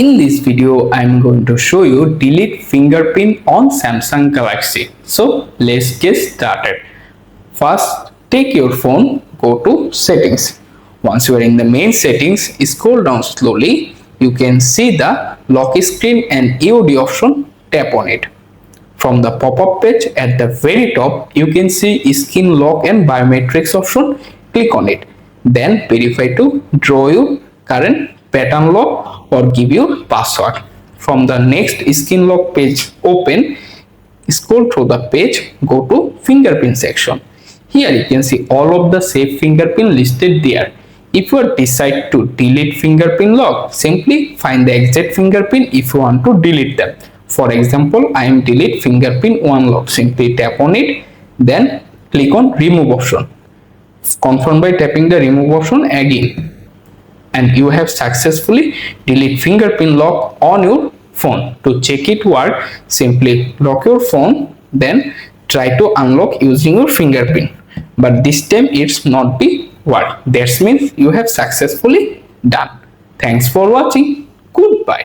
In this video, I am going to show you delete fingerprint on Samsung Galaxy. So let's get started. First, take your phone, go to settings. Once you are in the main settings, scroll down slowly. You can see the lock screen and EOD option. Tap on it. From the pop-up page at the very top, you can see skin lock and biometrics option. Click on it. Then verify to draw your current pattern lock or give your password. From the next skin lock page open, scroll through the page, go to fingerprint section. Here you can see all of the saved fingerprint listed there. If you decide to delete fingerprint lock, simply find the exact fingerprint if you want to delete them. For example, I am delete fingerprint 1 lock. Simply tap on it, then click on remove option. Confirm by tapping the remove option again. And you have successfully deleted fingerprint lock on your phone. To check it work, simply lock your phone, then try to unlock using your fingerprint. But this time it's not be work. That means you have successfully done. Thanks for watching. Goodbye.